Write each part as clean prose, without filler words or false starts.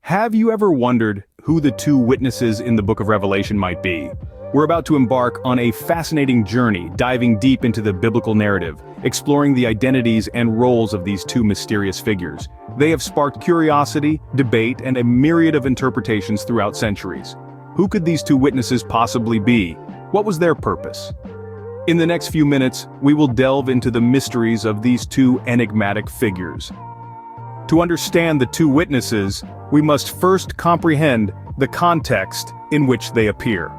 Have you ever wondered who the two witnesses in the book of Revelation might be? We're about to embark on a fascinating journey, diving deep into the biblical narrative, exploring the identities and roles of these two mysterious figures. They have sparked curiosity, debate, and a myriad of interpretations throughout centuries. Who could these two witnesses possibly be? What was their purpose? In the next few minutes, we will delve into the mysteries of these two enigmatic figures. To understand the two witnesses, we must first comprehend the context in which they appear.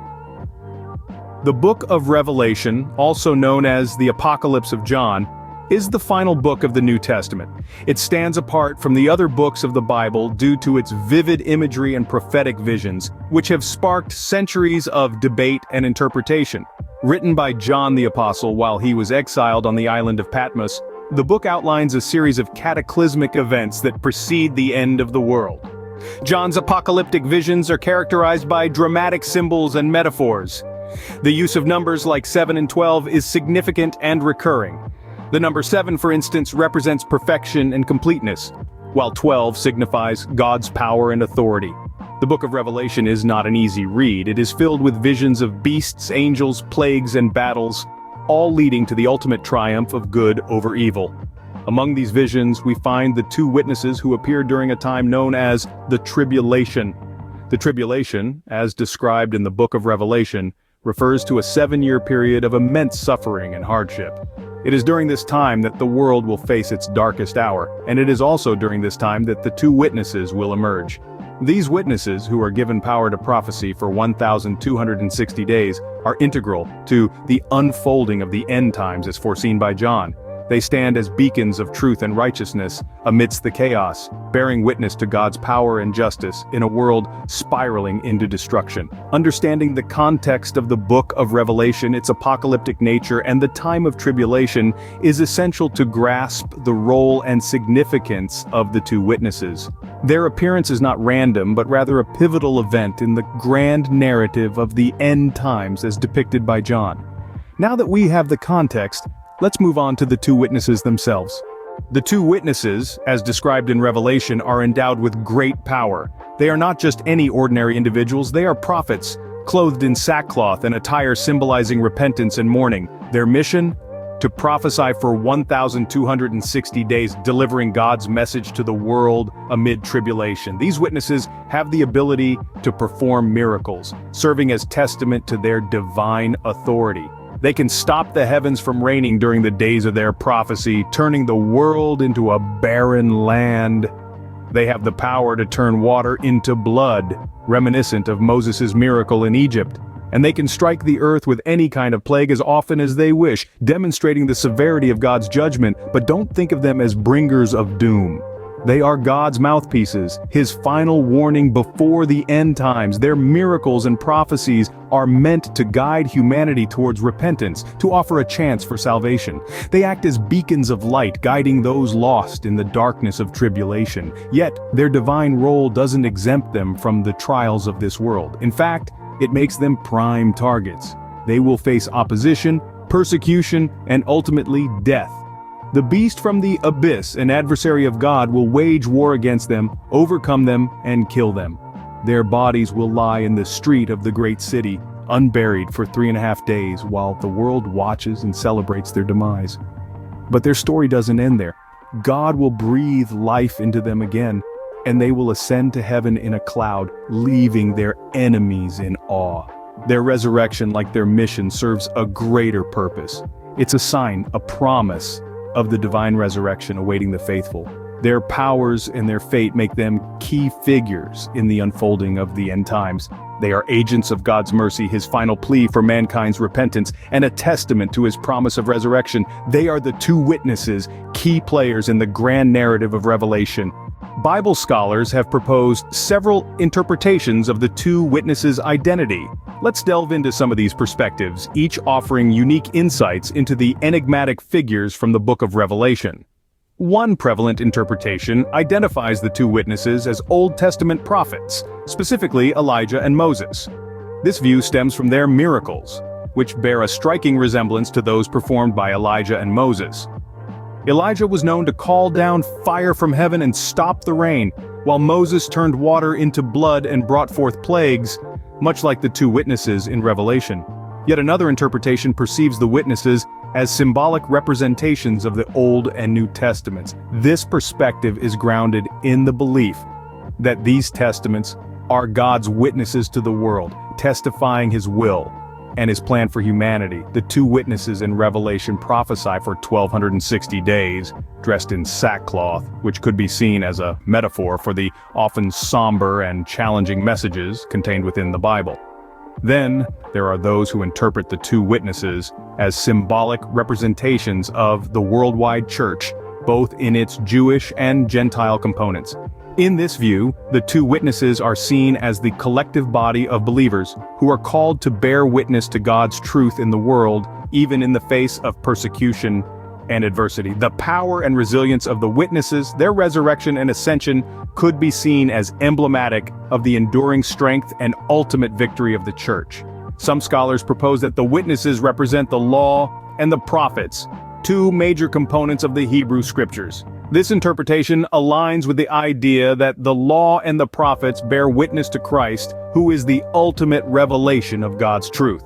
The book of Revelation, also known as the Apocalypse of John, is the final book of the New Testament. It stands apart from the other books of the Bible due to its vivid imagery and prophetic visions, which have sparked centuries of debate and interpretation. Written by John the Apostle while he was exiled on the island of Patmos, the book outlines a series of cataclysmic events that precede the end of the world. John's apocalyptic visions are characterized by dramatic symbols and metaphors. The use of numbers like 7 and 12 is significant and recurring. The number 7, for instance, represents perfection and completeness, while 12 signifies God's power and authority. The book of Revelation is not an easy read. It is filled with visions of beasts, angels, plagues, and battles, all leading to the ultimate triumph of good over evil. Among these visions, we find the two witnesses who appeared during a time known as the Tribulation. The Tribulation, as described in the book of Revelation, refers to a 7-year period of immense suffering and hardship. It is during this time that the world will face its darkest hour, and it is also during this time that the two witnesses will emerge. These witnesses, who are given power to prophecy for 1,260 days, are integral to the unfolding of the end times as foreseen by John. They stand as beacons of truth and righteousness amidst the chaos, bearing witness to God's power and justice in a world spiraling into destruction. Understanding the context of the book of Revelation, its apocalyptic nature, and the time of tribulation is essential to grasp the role and significance of the two witnesses. Their appearance is not random, but rather a pivotal event in the grand narrative of the end times as depicted by John. Now that we have the context, let's move on to the two witnesses themselves. The two witnesses, as described in Revelation, are endowed with great power. They are not just any ordinary individuals, they are prophets, clothed in sackcloth and attire symbolizing repentance and mourning. Their mission? To prophesy for 1,260 days, delivering God's message to the world amid tribulation. These witnesses have the ability to perform miracles, serving as testament to their divine authority. They can stop the heavens from raining during the days of their prophecy, turning the world into a barren land. They have the power to turn water into blood, reminiscent of Moses' miracle in Egypt. And they can strike the earth with any kind of plague as often as they wish, demonstrating the severity of God's judgment, but don't think of them as bringers of doom. They are God's mouthpieces, His final warning before the end times. Their miracles and prophecies are meant to guide humanity towards repentance, to offer a chance for salvation. They act as beacons of light, guiding those lost in the darkness of tribulation. Yet, their divine role doesn't exempt them from the trials of this world. In fact, it makes them prime targets. They will face opposition, persecution, and ultimately death. The beast from the abyss, an adversary of God, will wage war against them, overcome them, and kill them. Their bodies will lie in the street of the great city, unburied for 3.5 days, while the world watches and celebrates their demise. But their story doesn't end there. God will breathe life into them again, and they will ascend to heaven in a cloud, leaving their enemies in awe. Their resurrection, like their mission, serves a greater purpose. It's a sign, a promise, of the divine resurrection awaiting the faithful. Their powers and their fate make them key figures in the unfolding of the end times. They are agents of God's mercy, His final plea for mankind's repentance, and a testament to His promise of resurrection. They are the two witnesses, key players in the grand narrative of Revelation. Bible scholars have proposed several interpretations of the two witnesses' identity. Let's delve into some of these perspectives, each offering unique insights into the enigmatic figures from the book of Revelation. One prevalent interpretation identifies the two witnesses as Old Testament prophets, specifically Elijah and Moses. This view stems from their miracles, which bear a striking resemblance to those performed by Elijah and Moses. Elijah was known to call down fire from heaven and stop the rain, while Moses turned water into blood and brought forth plagues, much like the two witnesses in Revelation. Yet another interpretation perceives the witnesses as symbolic representations of the Old and New Testaments. This perspective is grounded in the belief that these testaments are God's witnesses to the world, testifying His will and His plan for humanity. The two witnesses in Revelation prophesy for 1260 days, dressed in sackcloth, which could be seen as a metaphor for the often somber and challenging messages contained within the Bible. Then, there are those who interpret the two witnesses as symbolic representations of the worldwide church, both in its Jewish and Gentile components. In this view, the two witnesses are seen as the collective body of believers who are called to bear witness to God's truth in the world, even in the face of persecution and adversity. The power and resilience of the witnesses, their resurrection and ascension, could be seen as emblematic of the enduring strength and ultimate victory of the church. Some scholars propose that the witnesses represent the law and the prophets, two major components of the Hebrew scriptures. This interpretation aligns with the idea that the law and the prophets bear witness to Christ, who is the ultimate revelation of God's truth.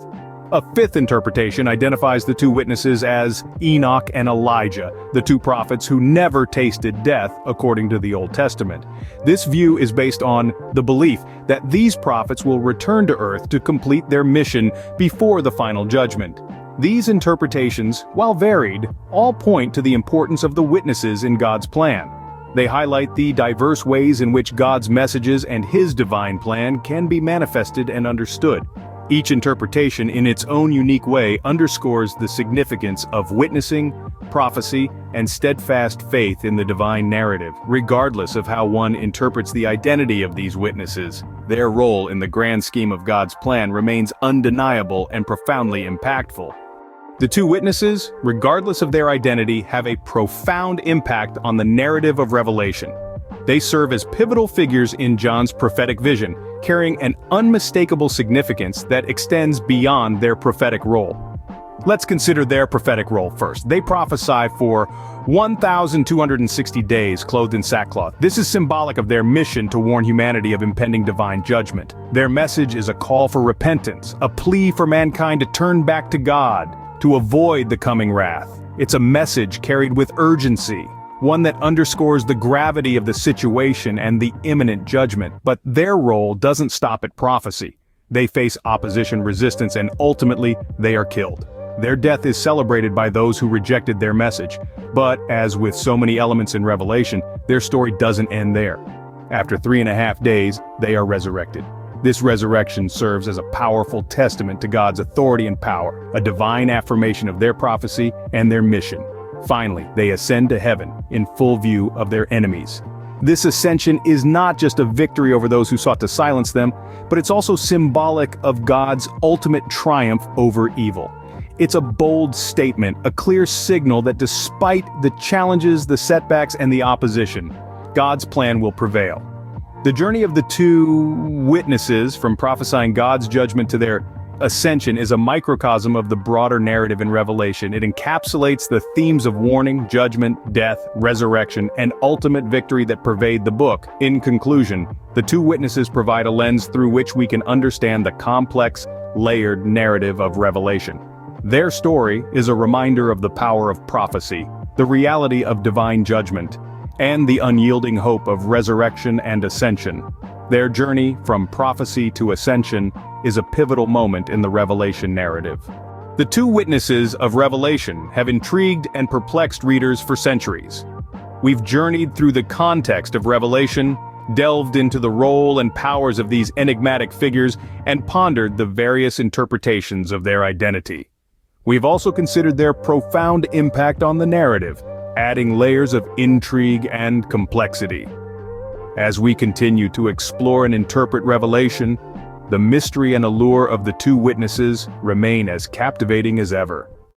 A fifth interpretation identifies the two witnesses as Enoch and Elijah, the two prophets who never tasted death, according to the Old Testament. This view is based on the belief that these prophets will return to earth to complete their mission before the final judgment. These interpretations, while varied, all point to the importance of the witnesses in God's plan. They highlight the diverse ways in which God's messages and His divine plan can be manifested and understood. Each interpretation, in its own unique way, underscores the significance of witnessing, prophecy, and steadfast faith in the divine narrative. Regardless of how one interprets the identity of these witnesses, their role in the grand scheme of God's plan remains undeniable and profoundly impactful. The two witnesses, regardless of their identity, have a profound impact on the narrative of Revelation. They serve as pivotal figures in John's prophetic vision, carrying an unmistakable significance that extends beyond their prophetic role. Let's consider their prophetic role first. They prophesy for 1,260 days clothed in sackcloth. This is symbolic of their mission to warn humanity of impending divine judgment. Their message is a call for repentance, a plea for mankind to turn back to God, to avoid the coming wrath. It's a message carried with urgency, one that underscores the gravity of the situation and the imminent judgment. But their role doesn't stop at prophecy. They face opposition, resistance, and ultimately, they are killed. Their death is celebrated by those who rejected their message. But, as with so many elements in Revelation, their story doesn't end there. After 3.5 days, they are resurrected. This resurrection serves as a powerful testament to God's authority and power, a divine affirmation of their prophecy and their mission. Finally, they ascend to heaven in full view of their enemies. This ascension is not just a victory over those who sought to silence them, but it's also symbolic of God's ultimate triumph over evil. It's a bold statement, a clear signal that despite the challenges, the setbacks, and the opposition, God's plan will prevail. The journey of the two witnesses, from prophesying God's judgment to their ascension, is a microcosm of the broader narrative in Revelation. It encapsulates the themes of warning, judgment, death, resurrection, and ultimate victory that pervade the book. In conclusion, the two witnesses provide a lens through which we can understand the complex, layered narrative of Revelation. Their story is a reminder of the power of prophecy, the reality of divine judgment, and the unyielding hope of resurrection and ascension. Their journey from prophecy to ascension is a pivotal moment in the Revelation narrative. The two witnesses of Revelation have intrigued and perplexed readers for centuries. We've journeyed through the context of Revelation, delved into the role and powers of these enigmatic figures, and pondered the various interpretations of their identity. We've also considered their profound impact on the narrative, adding layers of intrigue and complexity. As we continue to explore and interpret Revelation, the mystery and allure of the two witnesses remain as captivating as ever.